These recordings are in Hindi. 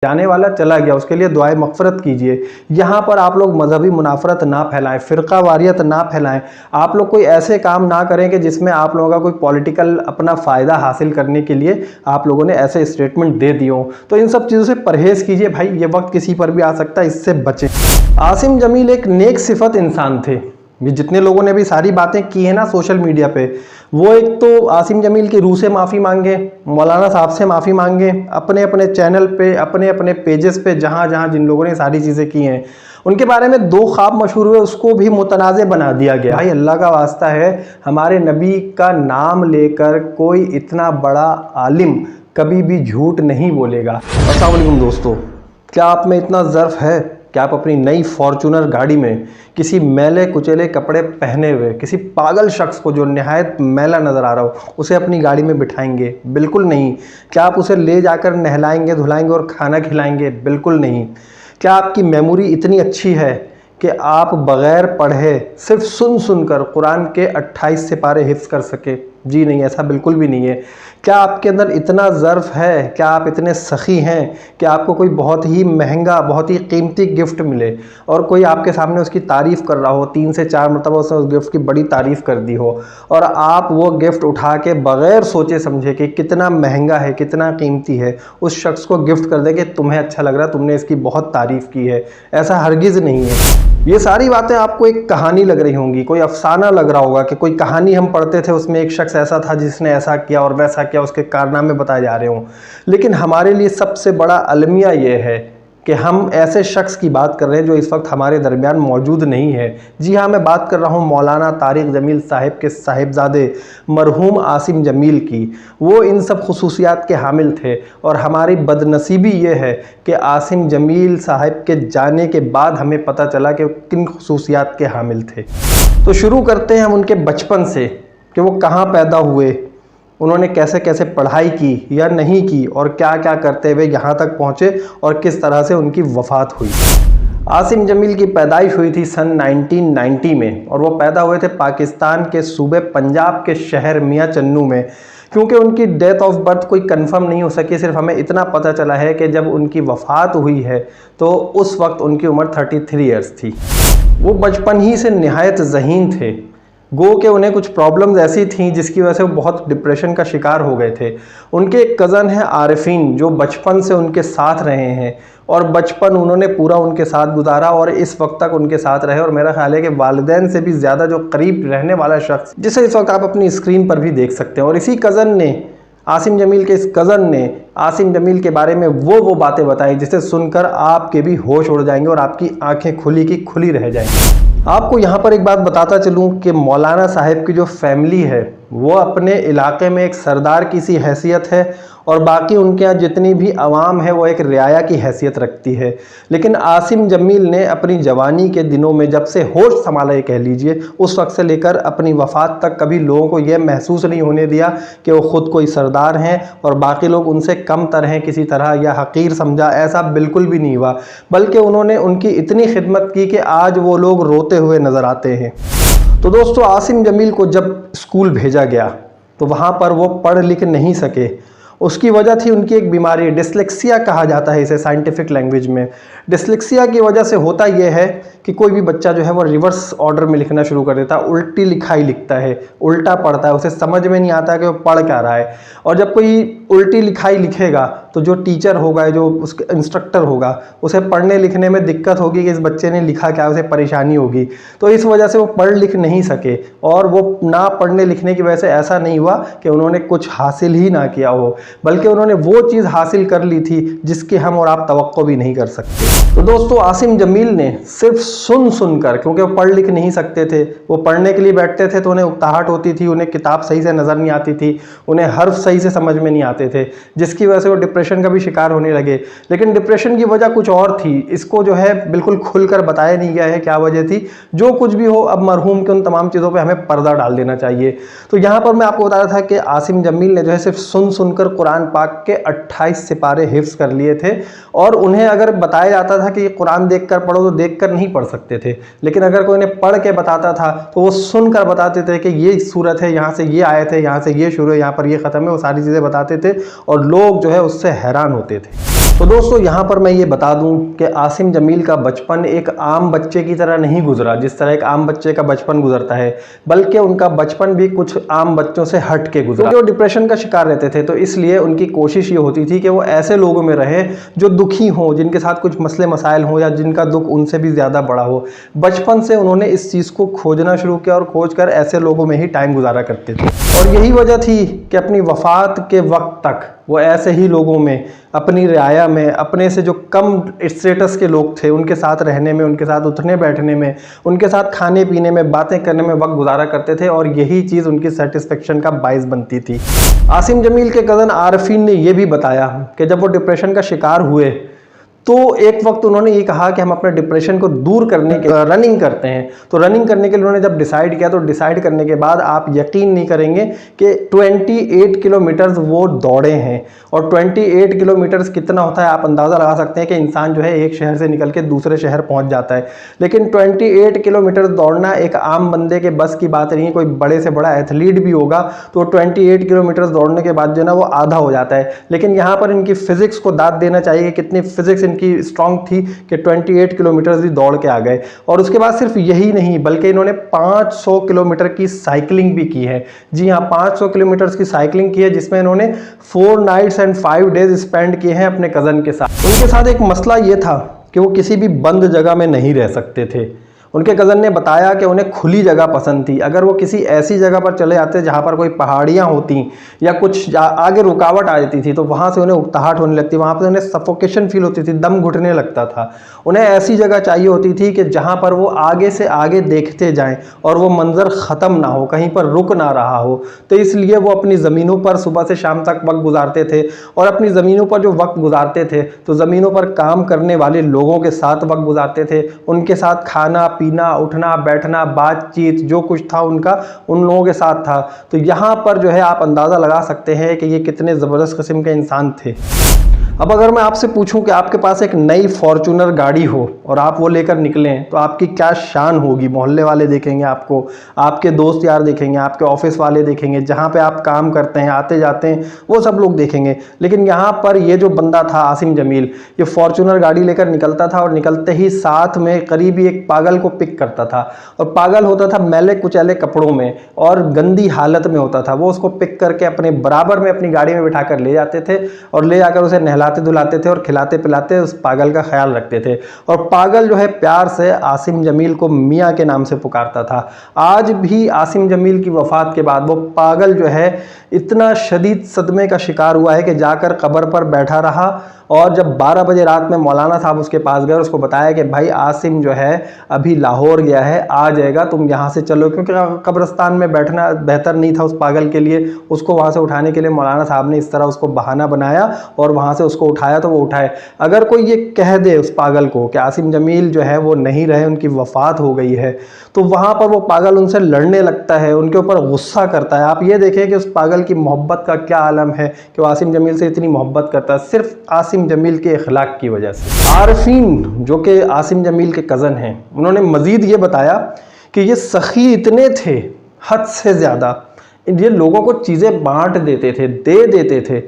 जाने वाला चला गया, उसके लिए दुआए मग़फ़िरत कीजिए। यहाँ पर आप लोग मजहबी मुनाफरत ना फैलाएं, फ़िरका वारियत ना फैलाएं। आप लोग कोई ऐसे काम ना करें कि जिसमें आप लोगों का कोई पॉलिटिकल अपना फ़ायदा हासिल करने के लिए आप लोगों ने ऐसे स्टेटमेंट दे दिए हों। तो इन सब चीज़ों से परहेज़ कीजिए भाई, ये वक्त किसी पर भी आ सकता है, इससे बचें। आसिम जमील एक नेक सिफत इंसान थे। ये जितने लोगों ने भी सारी बातें की है ना सोशल मीडिया पे, वो एक तो आसिम जमील की रूह से माफ़ी मांगे, मौलाना साहब से माफ़ी मांगे, अपने अपने चैनल पे, अपने अपने पेजेस पे, जहाँ जहाँ जिन लोगों ने सारी चीज़ें की हैं उनके बारे में 2 ख्वाब मशहूर हुए, उसको भी मुतनाज़े बना दिया गया। भाई अल्लाह का वास्ता है, हमारे नबी का नाम लेकर कोई इतना बड़ा आलिम कभी भी झूठ नहीं बोलेगा। अस्सलाम वालेकुम दोस्तों, क्या आप में इतना ज़र्फ़ है कि आप अपनी नई फॉर्चूनर गाड़ी में किसी मैले कुचेले कपड़े पहने हुए किसी पागल शख्स को जो निहायत मैला नज़र आ रहा हो उसे अपनी गाड़ी में बिठाएंगे? बिल्कुल नहीं। क्या आप उसे ले जाकर नहलाएंगे, धुलाएंगे और खाना खिलाएंगे? बिल्कुल नहीं। क्या आपकी मेमोरी इतनी अच्छी है कि आप बग़ैर पढ़े सिर्फ सुन सुनकर कुरान के 28 सिपारे हिफ्ज़ कर सके? जी नहीं, ऐसा बिल्कुल भी नहीं है। क्या आपके अंदर इतना ज़र्फ़ है, क्या आप इतने सखी हैं कि आपको कोई बहुत ही महंगा, बहुत ही कीमती गिफ्ट मिले और कोई आपके सामने उसकी तारीफ़ कर रहा हो, 3 से 4 मरतबा उसने उस गिफ्ट की बड़ी तारीफ़ कर दी हो और आप वो गिफ्ट उठा के बग़ैर सोचे समझे कि कितना महंगा है, कितना कीमती है, उस शख्स को गिफ्ट कर दे कि तुम्हें अच्छा लग रहा है, तुमने इसकी बहुत तारीफ़ की है? ऐसा हरगिज़ नहीं है। ये सारी बातें आपको एक कहानी लग रही होंगी, कोई अफसाना लग रहा होगा कि कोई कहानी हम पढ़ते थे, उसमें एक शख्स ऐसा था जिसने ऐसा किया और वैसा किया, उसके कारनामे बताए जा रहे हों। लेकिन हमारे लिए सबसे बड़ा अलमिया ये है कि हम ऐसे शख्स की बात कर रहे हैं जो इस वक्त हमारे दरमियान मौजूद नहीं है। जी हाँ, मैं बात कर रहा हूँ मौलाना तारिक जमील साहिब के साहिबजादे मरहूम आसिम जमील की। वो इन सब खुसूसियात के हामिल थे और हमारी बदनसीबी ये है कि आसिम जमील साहिब के जाने के बाद हमें पता चला कि किन खुसूसियात के हामिल थे। तो शुरू करते हैं हम उनके बचपन से कि वो कहाँ पैदा हुए, उन्होंने कैसे कैसे पढ़ाई की या नहीं की और क्या क्या करते हुए यहाँ तक पहुँचे और किस तरह से उनकी वफ़ात हुई। आसिम जमील की पैदाइश हुई थी सन 1990 में और वो पैदा हुए थे पाकिस्तान के सूबे पंजाब के शहर मियाँ चन्नू में। क्योंकि उनकी डेथ ऑफ बर्थ कोई कंफर्म नहीं हो सकी, सिर्फ हमें इतना पता चला है कि जब उनकी वफ़ात हुई है तो उस वक्त उनकी उम्र 33 ईयर्स थी। वो बचपन ही से निहायत ज़हीन थे, गो के उन्हें कुछ प्रॉब्लम्स ऐसी थीं जिसकी वजह से वो बहुत डिप्रेशन का शिकार हो गए थे। उनके एक कज़न हैं आरिफीन जो बचपन से उनके साथ रहे हैं और बचपन उन्होंने पूरा उनके साथ गुजारा और इस वक्त तक उनके साथ रहे और मेरा ख्याल है कि वालिदैन से भी ज़्यादा जो करीब रहने वाला शख्स जिसे इस वक्त आप अपनी स्क्रीन पर भी देख सकते हैं। और इसी कज़न ने, आसिम जमील के इस कज़न ने आसिम जमील के बारे में वो बातें बताई जिसे सुनकर आपके भी होश उड़ जाएंगे और आपकी आंखें खुली की खुली रह जाएंगी। आपको यहाँ पर एक बात बताता चलूँ कि मौलाना साहिब की जो फैमिली है वो अपने इलाके में एक सरदार की सी हैसियत है और बाकी उनके यहाँ जितनी भी आवाम है वो एक रियाया की हैसियत रखती है। लेकिन आसिम जमील ने अपनी जवानी के दिनों में जब से होश संभाला ये कह लीजिए, उस वक्त से लेकर अपनी वफ़ात तक कभी लोगों को यह महसूस नहीं होने दिया कि वो ख़ुद कोई सरदार हैं और बाकी लोग उनसे कम तर हैं किसी तरह या हक़ीर समझा, ऐसा बिल्कुल भी नहीं हुआ। बल्कि उन्होंने उनकी इतनी खिदमत की कि आज वो लोग रोते हुए नज़र आते हैं। तो दोस्तों, आसिम जमील को जब स्कूल भेजा गया तो वहाँ पर वो पढ़ लिख नहीं सके। उसकी वजह थी उनकी एक बीमारी, डिस्लेक्सिया कहा जाता है इसे साइंटिफिक लैंग्वेज में। डिस्लेक्सिया की वजह से होता यह है कि कोई भी बच्चा जो है वो रिवर्स ऑर्डर में लिखना शुरू कर देता है, उल्टी लिखाई लिखता है, उल्टा पढ़ता है, उसे समझ में नहीं आता कि वो पढ़ क्या रहा है। और जब कोई उल्टी लिखाई लिखेगा तो जो टीचर होगा, जो उसके इंस्ट्रक्टर होगा, उसे पढ़ने लिखने में दिक्कत होगी कि इस बच्चे ने लिखा क्या, उसे परेशानी होगी। तो इस वजह से वो पढ़ लिख नहीं सके और वो ना पढ़ने लिखने की वजह से ऐसा नहीं हुआ कि उन्होंने कुछ हासिल ही ना किया हो, बल्कि उन्होंने वो चीज़ हासिल कर ली थी जिसकी हम और आप तवक्को भी नहीं कर सकते। तो दोस्तों, आसिम जमील ने सिर्फ सुन सुनकर, क्योंकि वो पढ़ लिख नहीं सकते थे, वो पढ़ने के लिए बैठते थे तो उन्हें उकताहट होती थी, उन्हें किताब सही से नज़र नहीं आती थी, उन्हें हर्फ सही से समझ में नहीं आते थे, जिसकी वजह से वो डिप्रेशन का भी शिकार होने लगे। लेकिन डिप्रेशन की वजह कुछ और थी, इसको जो है बिल्कुल खुलकर बताया नहीं गया है क्या वजह थी। जो कुछ भी हो, अब मरहूम के उन तमाम चीज़ों पर हमें पर्दा डाल देना चाहिए। तो यहाँ पर मैं आपको बता रहा था कि आसिम जमील ने जो है सिर्फ सुन सुनकर कुरान पाक के 28 सिपारे हिफ्ज़ कर लिए थे और उन्हें अगर बताया जाता था कि ये कुरान देखकर पढ़ो तो देखकर नहीं पढ़ सकते थे। लेकिन अगर कोई उन्हें पढ़ के बताता था तो वो सुनकर बताते थे कि ये सूरत है, यहाँ से ये आयत है, यहाँ से ये शुरू है, यहाँ पर ये ख़त्म है, वो सारी चीज़ें बताते थे और लोग जो है उससे हैरान होते थे। तो दोस्तों यहाँ पर मैं ये बता दूं कि आसिम जमील का बचपन एक आम बच्चे की तरह नहीं गुजरा, जिस तरह एक आम बच्चे का बचपन गुजरता है, बल्कि उनका बचपन भी कुछ आम बच्चों से हट के गुजरा। वो डिप्रेशन का शिकार रहते थे, तो इसलिए उनकी कोशिश ये होती थी कि वो ऐसे लोगों में रहे जो दुखी हों, जिनके साथ कुछ मसले मसाइल हों या जिनका दुख उनसे भी ज़्यादा बड़ा हो। बचपन से उन्होंने इस चीज़ को खोजना शुरू किया और खोज कर ऐसे लोगों में ही टाइम गुजारा करते थे। और यही वजह थी कि अपनी वफ़ात के वक्त तक वो ऐसे ही लोगों में, अपनी रियाया में, अपने से जो कम स्टेटस के लोग थे उनके साथ रहने में, उनके साथ उठने बैठने में, उनके साथ खाने पीने में, बातें करने में वक्त गुजारा करते थे और यही चीज़ उनकी सेटिस्फेक्शन का बाइस बनती थी। आसिम जमील के कज़न आरफीन ने यह भी बताया कि जब वो डिप्रेशन का शिकार हुए तो एक वक्त उन्होंने ये कहा कि हम अपने डिप्रेशन को दूर करने के रनिंग करते हैं। तो रनिंग करने के लिए उन्होंने जब डिसाइड किया, तो डिसाइड करने के बाद आप यकीन नहीं करेंगे कि 28 किलोमीटर्स वो दौड़े हैं। और 28 किलोमीटर्स कितना होता है आप अंदाज़ा लगा सकते हैं कि इंसान जो है एक शहर से निकल के दूसरे शहर पहुंच जाता है। लेकिन 28 किलोमीटर दौड़ना एक आम बंदे के बस की बात नहीं है। कोई बड़े से बड़ा एथलीट भी होगा तो 28 किलोमीटर दौड़ने के बाद जो है ना वो आधा हो जाता है। लेकिन यहाँ पर इनकी फिजिक्स को दाद देना चाहिए, कितनी फिजिक्स की स्ट्रांग थी कि 28 किलोमीटर भी दौड़ के आ गए। और उसके बाद सिर्फ यही नहीं बल्कि इन्होंने 500 किलोमीटर की साइकिलिंग भी की है। जी हाँ, 500 किलोमीटर की साइकिलिंग की है, जिसमें इन्होंने 4 नाइट्स एंड 5 डेज स्पेंड किए हैं अपने कज़न के साथ। उनके साथ एक मसला ये था कि वो किसी भी बंद जगह में नहीं रह सकते थे। उनके कज़न ने बताया कि उन्हें खुली जगह पसंद थी। अगर वो किसी ऐसी जगह पर चले जाते जहाँ पर कोई पहाड़ियाँ होती या कुछ आगे रुकावट आ जाती थी तो वहाँ से उन्हें उकताहट होने लगती, वहाँ पर उन्हें सफोकेशन फील होती थी, दम घुटने लगता था। उन्हें ऐसी जगह चाहिए होती थी कि जहाँ पर वो आगे से आगे देखते जाएं और वो मंजर ख़त्म ना हो, कहीं पर रुक ना रहा हो। तो इसलिए वो अपनी ज़मीनों पर सुबह से शाम तक वक्त गुजारते थे। और अपनी ज़मीनों पर जो वक्त गुजारते थे तो ज़मीनों पर काम करने वाले लोगों के साथ वक्त गुजारते थे। उनके साथ खाना पीना, उठना बैठना, बातचीत, जो कुछ था उनका उन लोगों के साथ था। तो यहाँ पर जो है आप अंदाज़ा लगा सकते हैं कि ये कितने ज़बरदस्त किस्म के इंसान थे। अब अगर मैं आपसे पूछूं कि आपके पास एक नई फॉर्च्यूनर गाड़ी हो और आप वो लेकर निकलें तो आपकी क्या शान होगी। मोहल्ले वाले देखेंगे आपको, आपके दोस्त यार देखेंगे, आपके ऑफिस वाले देखेंगे, जहाँ पे आप काम करते हैं आते जाते हैं वो सब लोग देखेंगे। लेकिन यहाँ पर ये जो बंदा था आसिम जमील, ये फॉर्च्यूनर गाड़ी लेकर निकलता था और निकलते ही साथ में करीबी एक पागल को पिक करता था। और पागल होता था मैले कुचैले कपड़ों में और गंदी हालत में होता था। वो उसको पिक करके अपने बराबर में अपनी गाड़ी में बिठा कर ले जाते थे और ले जाकर उसे नहलाते धुलाते थे और खिलाते पिलाते उस पागल का ख्याल रखते थे। और पागल जो है प्यार से आसिम जमील को मियाँ के नाम से पुकारता था। आज भी आसिम जमील की वफात के बाद वो पागल जो है इतना शदीद सदमे का शिकार हुआ है कि जाकर कब्र पर बैठा रहा। और जब 12 बजे रात में मौलाना साहब उसके पास गए, उसको बताया कि भाई आसिम जो है अभी लाहौर गया है, आ जाएगा, तुम यहाँ से चलो। क्योंकि कब्रिस्तान में बैठना बेहतर नहीं था उस पागल के लिए। उसको वहाँ से उठाने के लिए मौलाना साहब ने इस तरह उसको बहाना बनाया और वहाँ से उसको उठाया तो वो उठाए। अगर कोई ये कह दे उस पागल को कि आसिम जमील जो है वो नहीं रहे, उनकी वफ़ात हो गई है, तो वहाँ पर वो पागल उनसे लड़ने लगता है, उनके ऊपर गुस्सा करता है। आप ये देखें कि उस पागल की मोहब्बत का क्या आलम है कि वो आसिम जमील से इतनी मोहब्बत करता है, सिर्फ आसिम जमील के इखलाक की वजह से। आरफीन जो कि आसिम जमील के कज़न हैं, उन्होंने मज़ीद ये बताया कि ये सखी इतने थे हद से ज़्यादा, ये लोगों को चीज़ें बांट देते थे, दे देते थे।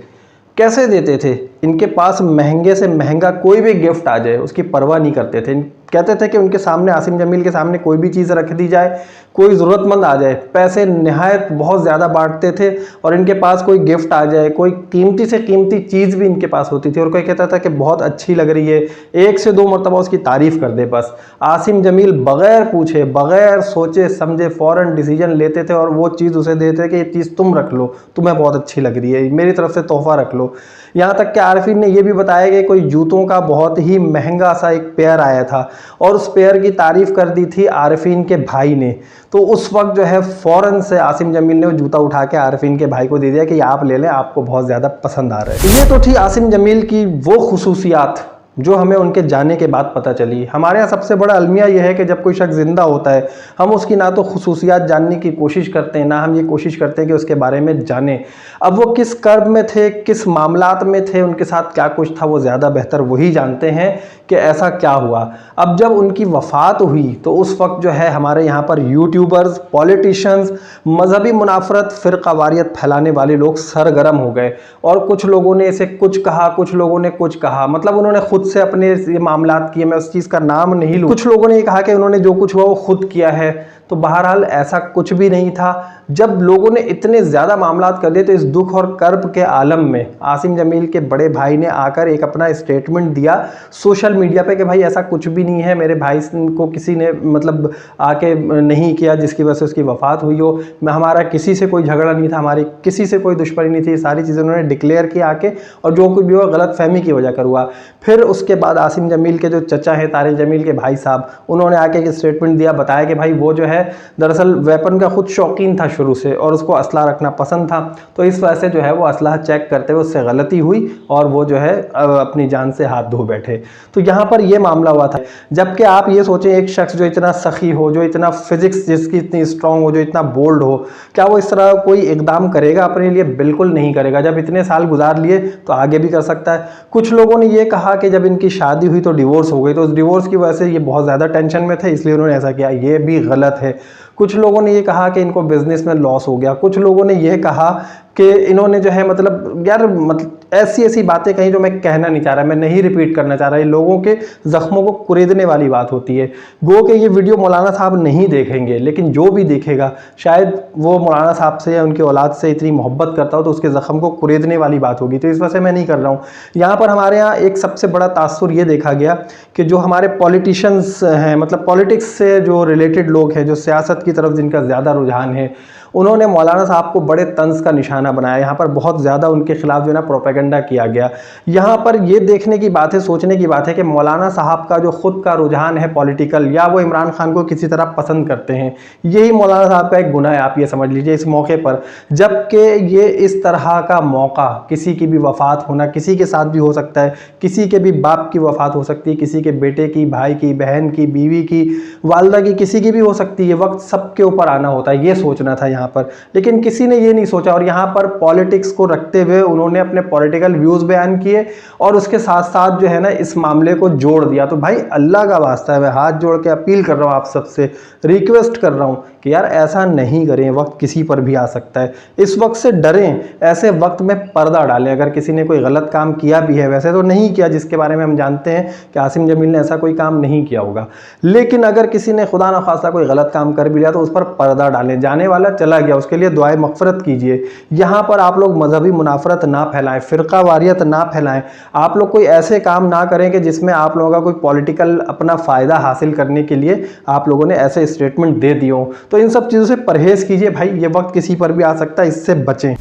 कैसे देते थे? इनके पास महंगे से महंगा कोई भी गिफ्ट आ जाए उसकी परवाह नहीं करते थे। कहते थे कि उनके सामने, आसिम जमील के सामने कोई भी चीज़ रख दी जाए, कोई ज़रूरतमंद आ जाए, पैसे निहायत बहुत ज़्यादा बांटते थे। और इनके पास कोई गिफ्ट आ जाए, कोई कीमती से कीमती चीज़ भी इनके पास होती थी और कोई कहता था कि बहुत अच्छी लग रही है, 1 से 2 मरतबा उसकी तारीफ़ कर दे बस। आसिम जमील बग़ैर पूछे, बग़ैर सोचे समझे फ़ौरन डिसीजन लेते थे और वो चीज़ उसे देते कि ये चीज़ तुम रख लो, तुम्हें बहुत अच्छी लग रही है, मेरी तरफ से तोहफ़ा रख लो। यहाँ तक कि आरफीन ने यह भी बताया कि कोई जूतों का बहुत ही महंगा सा एक पेयर आया था और उस पेयर की तारीफ़ कर दी थी आरफीन के भाई ने। तो उस वक्त जो है फ़ौरन से आसिम जमील ने वो जूता उठा के आरफीन के भाई को दे दिया कि आप ले लें, आपको बहुत ज़्यादा पसंद आ रहा है। ये तो थी आसिम जमील की वो खुसूसियात जो हमें उनके जाने के बाद पता चली। हमारे यहाँ सबसे बड़ा अलमिया यह है कि जब कोई शख्स जिंदा होता है हम उसकी ना तो खुसूसियात जानने की कोशिश करते हैं, ना हम ये कोशिश करते हैं कि उसके बारे में जानें। अब वो किस कर्ब में थे, किस मामलात में थे, उनके साथ क्या कुछ था, वो ज़्यादा बेहतर वही जानते हैं कि ऐसा क्या हुआ। अब जब उनकी वफ़ात हुई तो उस वक्त जो है हमारे यहाँ पर यूट्यूबर्स, पॉलिटिशियंस, मजहबी मुनाफरत, फ़िरक़ावारियत फैलाने वाले लोग सरगर्म हो गए और कुछ लोगों ने इसे कुछ कहा, कुछ लोगों ने कुछ कहा। मतलब उन्होंने खुद से अपने ये मामलात किए, मैं उस चीज़ का नाम नहीं लूँ। कुछ लोगों ने ये कहा कि उन्होंने जो कुछ हुआ वो खुद किया है, तो बहरहाल ऐसा कुछ भी नहीं था। जब लोगों ने इतने ज़्यादा मामलात कर दिए तो इस दुख और कर्ब के आलम में आसिम जमील के बड़े भाई ने आकर एक अपना स्टेटमेंट दिया सोशल मीडिया पे कि भाई ऐसा कुछ भी नहीं है, मेरे भाई को किसी ने मतलब आके नहीं किया जिसकी वजह से उसकी वफ़ात हुई हो, मैं हमारा किसी से कोई झगड़ा नहीं था, हमारी किसी से कोई दुश्मनी नहीं थी। सारी चीज़ें उन्होंने डिक्लेयर की आके, और जो कुछ भी हुआ गलत फहमी की वजह कर हुआ। फिर उसके बाद आसिम जमील के जो चचा हैं, तारिक जमील के भाई साहब, उन्होंने आके एक स्टेटमेंट दिया, बताया कि भाई वो जो है दरअसल वेपन का खुद शौकीन था शुरू से और उसको असला रखना पसंद था, तो इस वजह से जो है वो असला चेक करते हुए उससे गलती हुई और वो जो है अपनी जान से हाथ धो बैठे। तो यहाँ पर ये मामला हुआ था। जबकि आप ये सोचें एक शख्स जो इतना सखी हो, जो इतना फिजिक्स जिसकी इतनी स्ट्रांग हो, जो इतना बोल्ड हो, क्या वो इस तरह कोई इकदाम करेगा अपने लिए? बिल्कुल नहीं करेगा। जब इतने साल गुजार लिए तो आगे भी कर सकता है। कुछ लोगों ने ये कहा कि जब इनकी शादी हुई तो डिवोर्स हो गई, तो उस डिवोर्स की वजह से ये बहुत ज़्यादा टेंशन में थे इसलिए उन्होंने ऐसा किया। ये भी गलत है। कुछ लोगों ने ये कहा कि इनको बिजनेस में लॉस हो गया। कुछ लोगों ने ये कहा कि इन्होंने जो है मतलब यार मतलब ऐसी ऐसी बातें कही जो मैं कहना नहीं चाह रहा, मैं नहीं रिपीट करना चाह रहा। ये लोगों के जख्मों को कुरेदने वाली बात होती है। गो कि ये वीडियो मौलाना साहब नहीं देखेंगे, लेकिन जो भी देखेगा शायद वो मौलाना साहब से या उनकी औलाद से इतनी मोहब्बत करता हो तो उसके जख्म को कुरेदने वाली बात होगी, तो इस वजह से मैं नहीं कर रहा हूँ। यहाँ पर हमारे यहाँ एक सबसे बड़ा तासुर ये देखा गया कि जो हमारे पॉलिटिशियंस हैं, मतलब पॉलिटिक्स से जो रिलेटेड लोग हैं, जो सियासत की तरफ जिनका ज़्यादा रुझान है, उन्होंने मौलाना साहब को बड़े तंज का निशाना बनाया। यहाँ पर बहुत ज़्यादा उनके खिलाफ जो है ना प्रोपेगेंडा किया गया। यहाँ पर ये देखने की बात है, सोचने की बात है कि मौलाना साहब का जो खुद का रुझान है पॉलिटिकल, या वो इमरान खान को किसी तरह पसंद करते हैं, यही मौलाना साहब का एक गुनाह है, आप ये समझ लीजिए इस मौके पर। जबकि ये इस तरह का मौका, किसी की भी वफ़ात होना, किसी के साथ भी हो सकता है, किसी के भी बाप की वफ़ात हो सकती है, किसी के बेटे की, भाई की, बहन की, बीवी की, वालदा की, किसी की भी हो सकती है। वक्त सबके ऊपर आना होता है, ये सोचना था यहाँ पर, लेकिन किसी ने ये नहीं सोचा। और यहाँ पर पॉलिटिक्स को रखते हुए उन्होंने अपने पॉलिटिकल व्यूज बयान किए और उसके साथ साथ जो है ना इस मामले को जोड़ दिया। तो भाई अल्लाह का वास्ता है, मैं हाथ जोड़ के अपील कर रहा हूँ, आप सबसे रिक्वेस्ट कर रहा हूँ कि यार ऐसा नहीं करें। वक्त किसी पर भी आ सकता है, इस वक्त से डरें, ऐसे वक्त में पर्दा डालें। अगर किसी ने कोई गलत काम किया भी है, वैसे तो नहीं किया, जिसके बारे में हम जानते हैं कि आसिम जमील ने ऐसा कोई काम नहीं किया होगा, लेकिन अगर किसी ने खुदा न खास्ता कोई गलत काम कर भी लिया तो उस पर पर्दा डालें। जाने वाला चला गया, उसके लिए दुआए मग़फ़िरत कीजिए। यहाँ पर आप लोग मजहबी मुनाफरत ना फैलाएं, फ़िरक़ा वारियत ना फैलाएं। आप लोग कोई ऐसे काम ना करें कि जिसमें आप लोगों का कोई पॉलिटिकल अपना फ़ायदा हासिल करने के लिए आप लोगों ने ऐसे स्टेटमेंट दे दिए हों। तो इन सब चीज़ों से परहेज़ कीजिए भाई, ये वक्त किसी पर भी आ सकता है, इससे बचें।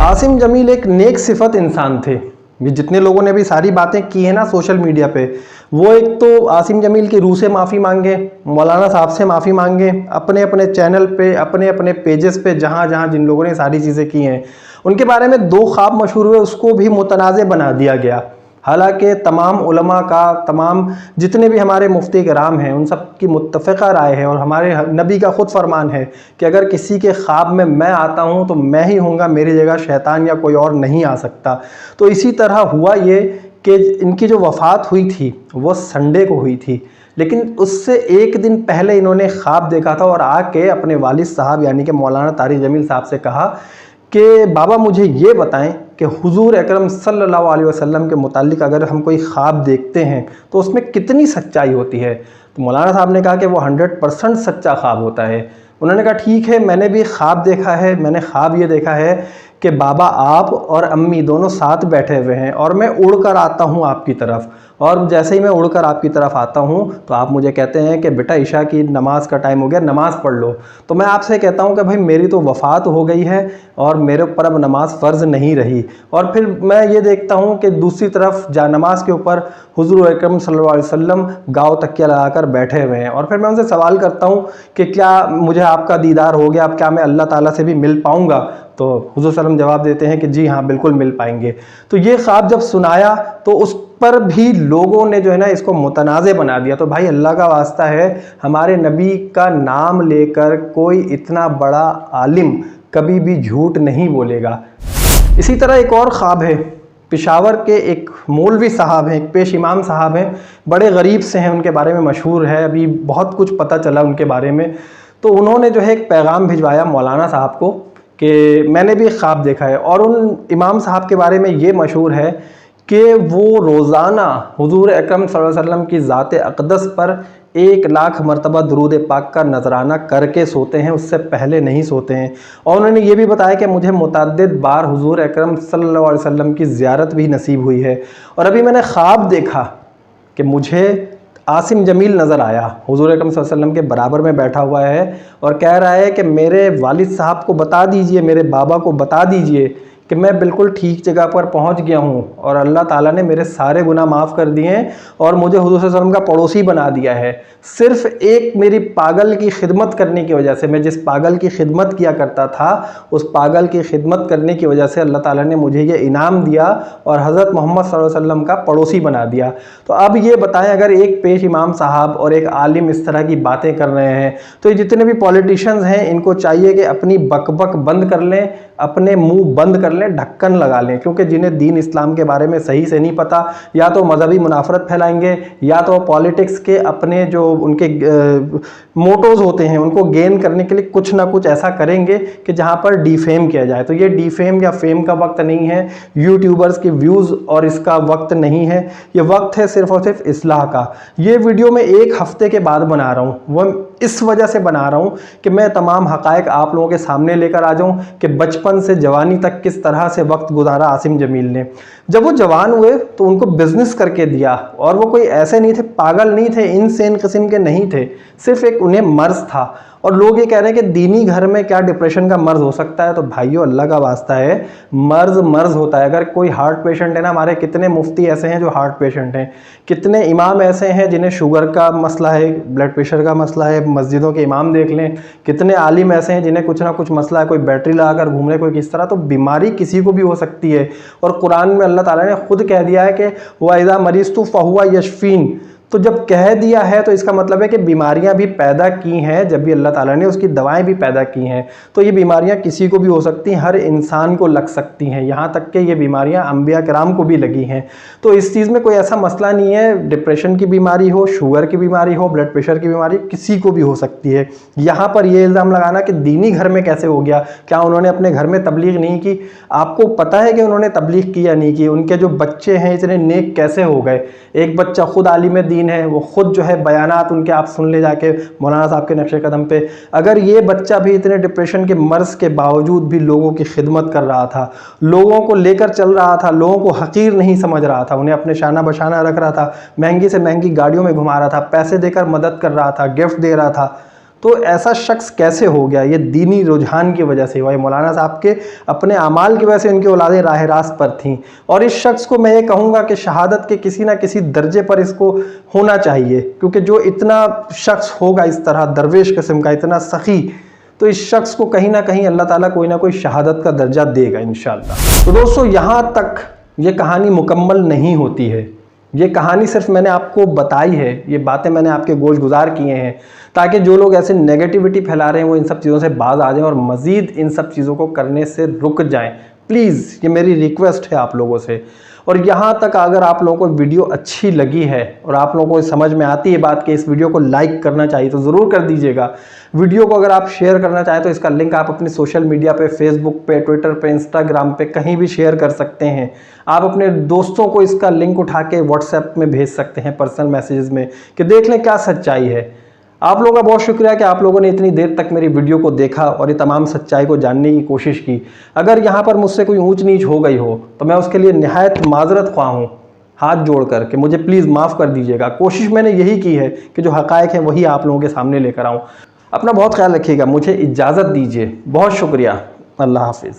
आसिम जमील एक नेक सिफत इंसान थे। ये जितने लोगों ने भी सारी बातें की है ना सोशल मीडिया पे, वो एक तो आसिम जमील की रूह से माफ़ी मांगे, मौलाना साहब से माफ़ी मांगे, अपने अपने चैनल पे, अपने अपने पेजेस पे, जहाँ जहाँ जिन लोगों ने सारी चीज़ें की हैं उनके बारे में 2 ख्वाब मशहूर हुए, उसको भी मुतनाज़ बना दिया गया। हालांकि तमाम उलमा का, तमाम जितने भी हमारे मुफ्ती कराम हैं, उन सब की मुत्तफ़िक़ा राय है और हमारे नबी का ख़ुद फरमान है कि अगर किसी के ख्वाब में मैं आता हूँ तो मैं ही होऊंगा, मेरी जगह शैतान या कोई और नहीं आ सकता। तो इसी तरह हुआ ये कि इनकी जो वफ़ात हुई थी वो संडे को हुई थी, लेकिन उससे एक दिन पहले इन्होंने ख्वाब देखा था और आके अपने वालिद साहब यानी कि मौलाना तारिक जमील साहब से कहा कि बाबा मुझे ये बताएं कि हुजूर अकरम सल्लल्लाहु अलैहि वसल्लम के मुतालिक अगर हम कोई ख्वाब देखते हैं तो उसमें कितनी सच्चाई होती है। तो मौलाना साहब ने कहा कि वो 100% सच्चा ख्वाब होता है। उन्होंने कहा ठीक है, मैंने भी ख्वाब देखा है, मैंने ख्वाब ये देखा है कि बाबा आप और अम्मी दोनों साथ बैठे हुए हैं और मैं उड़कर आता हूँ आपकी तरफ, और जैसे ही मैं उड़कर आपकी तरफ आता हूँ तो आप मुझे कहते हैं कि बेटा इशा की नमाज का टाइम हो गया, नमाज पढ़ लो। तो मैं आपसे कहता हूँ कि भाई मेरी तो वफ़ात हो गई है और मेरे ऊपर अब नमाज फ़र्ज़ नहीं रही। और फिर मैं ये देखता हूँ कि दूसरी तरफ नमाज के ऊपर हुज़ूर अकरम सल्लल्लाहु अलैहि वसल्लम गाँव तकिया लगाकर बैठे हुए हैं। और फिर मैं उनसे सवाल करता हूँ कि क्या मुझे आपका दीदार हो गया, अब क्या मैं अल्लाह ताला से भी मिल पाऊँगा? तो हुज़ूर सल्लल्लाहु अलैहि वसल्लम जवाब देते हैं कि जी हाँ, बिल्कुल मिल पाएंगे। तो ये ख्वाब जब सुनाया तो उस पर भी लोगों ने जो है ना इसको मुतनाज़े बना दिया। तो भाई अल्लाह का वास्ता है, हमारे नबी का नाम लेकर कोई इतना बड़ा आलिम कभी भी झूठ नहीं बोलेगा। इसी तरह एक और ख्वाब है, पेशावर के एक मौलवी साहब हैं, एक पेश इमाम साहब हैं, बड़े गरीब से हैं, उनके बारे में मशहूर है, अभी बहुत कुछ पता चला उनके बारे में। तो उन्होंने जो है एक पैगाम भिजवाया मौलाना साहब को कि मैंने भी ख्वाब देखा है। और उन इमाम साहब के बारे में ये मशहूर है कि वो रोज़ाना हुज़ूर अकरम सल्लल्लाहु अलैहि वसल्लम की ज़ात अक़दस पर 1,00,000 मरतबा दुरूद पाक का नजराना करके सोते हैं, उससे पहले नहीं सोते हैं। और उन्होंने ये भी बताया कि मुझे मुतअद्दिद बार हुज़ूर अकरम सल्लल्लाहु अलैहि वसल्लम की ज़ियारत भी नसीब हुई है। और अभी मैंने ख्वाब देखा कि मुझे आसिम जमील नज़र आया, हुज़ूर अकरम सल्लल्लाहु अलैहि वसल्लम के बराबर में बैठा हुआ है और कह रहा है कि मेरे वालिद साहब को बता दीजिए, मेरे बाबा को बता दीजिए कि मैं बिल्कुल ठीक जगह पर पहुंच गया हूं और अल्लाह ताला ने मेरे सारे गुनाह माफ़ कर दिए हैं और मुझे हुज़ूर सल्लल्लाहु अलैहि वसल्लम का पड़ोसी बना दिया है। सिर्फ एक मेरी पागल की खिदमत करने की वजह से, मैं जिस पागल की खिदमत किया करता था उस पागल की खिदमत करने की वजह से अल्लाह ताला ने मुझे ये इनाम दिया और हज़रत मोहम्मद सल्लल्लाहु अलैहि वसल्लम का पड़ोसी बना दिया। तो अब ये बताएं, अगर एक पेश इमाम साहब और एक आलिम इस तरह की बातें कर रहे हैं तो ये जितने भी पॉलिटिशियंस हैं इनको चाहिए कि अपनी बकबक बंद कर लें, अपने मुंह बंद कर लें, ढक्कन लगा लें। क्योंकि जिन्हें दीन इस्लाम के बारे में सही से नहीं पता, या तो मजहबी मुनाफरत फैलाएंगे या तो पॉलिटिक्स के अपने जो उनके मोटोज होते हैं उनको गेन करने के लिए कुछ ना कुछ ऐसा करेंगे कि जहां पर डिफेम किया जाए। तो ये डिफेम या फेम का वक्त नहीं है, यूट्यूबर्स के व्यूज़ और इसका वक्त नहीं है, ये वक्त है सिर्फ और सिर्फ इस्लाह का। ये वीडियो मैं 1 हफ्ते के बाद बना रहा हूँ, वह इस वजह से बना रहा हूँ कि मैं तमाम हकायक आप लोगों के सामने लेकर आ जाऊँ कि बचपन से जवानी तक किस तरह से वक्त गुजारा आसिम जमील ने। जब वो जवान हुए तो उनको बिजनेस करके दिया और वो कोई ऐसे नहीं थे, पागल नहीं थे, इनसेन किस्म के नहीं थे, सिर्फ एक उन्हें मर्ज था। और लोग ये कह रहे हैं कि दीनी घर में क्या डिप्रेशन का मर्ज हो सकता है। तो भाइयों अल्लाह का वास्ता है, मर्ज होता है। अगर कोई हार्ट पेशेंट है ना, हमारे कितने मुफ्ती ऐसे हैं जो हार्ट पेशेंट हैं, कितने इमाम ऐसे हैं जिन्हें शुगर का मसला है, ब्लड प्रेशर का मसला है, मस्जिदों के इमाम देख लें, कितने आलिम ऐसे हैं जिन्हें कुछ ना कुछ मसला है, कोई बैटरी लगाकर घूम रहे, कोई किस तरह। तो बीमारी किसी को भी हो सकती है और कुरान में अल्लाह ताला ने खुद कह दिया है कि वाइज़ा मरीज़तु फहुवा यशफीन। तो जब कह दिया है तो इसका मतलब है कि बीमारियां भी पैदा की हैं, जब भी अल्लाह ताला ने उसकी दवाएं भी पैदा की हैं। तो ये बीमारियां किसी को भी हो सकती हैं, हर इंसान को लग सकती हैं, यहाँ तक कि ये बीमारियां अंबिया किराम को भी लगी हैं। तो इस चीज़ में कोई ऐसा मसला नहीं है, डिप्रेशन की बीमारी हो, शुगर की बीमारी हो, ब्लड प्रेशर की बीमारी किसी को भी हो सकती है। यहाँ पर यह इल्ज़ाम लगाना कि दीनी घर में कैसे हो गया, क्या उन्होंने अपने घर में तबलीग नहीं की? आपको पता है कि उन्होंने तबलीग की या नहीं की? उनके जो बच्चे हैं इतने नेक कैसे हो गए? एक बच्चा खुद आलिम दीन है, वो खुद जो है बयानात उनके आप सुन ले जाके मौलाना साहब के नक्शे कदम पे। अगर ये बच्चा भी इतने डिप्रेशन के मर्ज के बावजूद भी लोगों की खिदमत कर रहा था, लोगों को लेकर चल रहा था, लोगों को हकीर नहीं समझ रहा था, उन्हें अपने शाना बशाना रख रहा था, महंगी से महंगी गाड़ियों में घुमा रहा था, पैसे देकर मदद कर रहा था, गिफ्ट दे रहा था, तो ऐसा शख्स कैसे हो गया? ये दीनी रुझान की वजह से हुआ, ये मौलाना साहब के अपने अमाल की वजह से उनकी औलादें राह रास्त पर थीं। और इस शख्स को मैं ये कहूँगा कि शहादत के किसी ना किसी दर्जे पर इसको होना चाहिए, क्योंकि जो इतना शख्स होगा इस तरह दरवेश किस्म का, इतना सखी, तो इस शख्स को कहीं ना कहीं अल्लाह ताला कोई ना कोई शहादत का दर्जा देगा इंशाअल्लाह। तो दोस्तों यहाँ तक ये कहानी मुकम्मल नहीं होती है, ये कहानी सिर्फ मैंने आपको बताई है, ये बातें मैंने आपके गोश गुजार किए हैं ताकि जो लोग ऐसे नेगेटिविटी फैला रहे हैं वो इन सब चीज़ों से बाज आ जाएं और मज़ीद इन सब चीज़ों को करने से रुक जाएं। प्लीज़ ये मेरी रिक्वेस्ट है आप लोगों से। और यहाँ तक अगर आप लोगों को वीडियो अच्छी लगी है और आप लोगों को समझ में आती है बात कि इस वीडियो को लाइक करना चाहिए तो ज़रूर कर दीजिएगा। वीडियो को अगर आप शेयर करना चाहें तो इसका लिंक आप अपनी सोशल मीडिया पे, फेसबुक पे, ट्विटर पे, इंस्टाग्राम पे कहीं भी शेयर कर सकते हैं। आप अपने दोस्तों को इसका लिंक उठा के व्हाट्सएप में भेज सकते हैं पर्सनल मैसेजेस में कि देख लें क्या सच्चाई है। आप लोगों का बहुत शुक्रिया कि आप लोगों ने इतनी देर तक मेरी वीडियो को देखा और ये तमाम सच्चाई को जानने की कोशिश की। अगर यहाँ पर मुझसे कोई ऊंच नीच हो गई हो तो मैं उसके लिए निहायत माजरत ख्वाह हूँ, हाथ जोड़ कर के मुझे प्लीज़ माफ़ कर दीजिएगा। कोशिश मैंने यही की है कि जो हक़ाइक़ हैं वही आप लोगों के सामने लेकर आऊँ। अपना बहुत ख्याल रखिएगा, मुझे इजाज़त दीजिए। बहुत शुक्रिया, अल्लाह हाफिज़।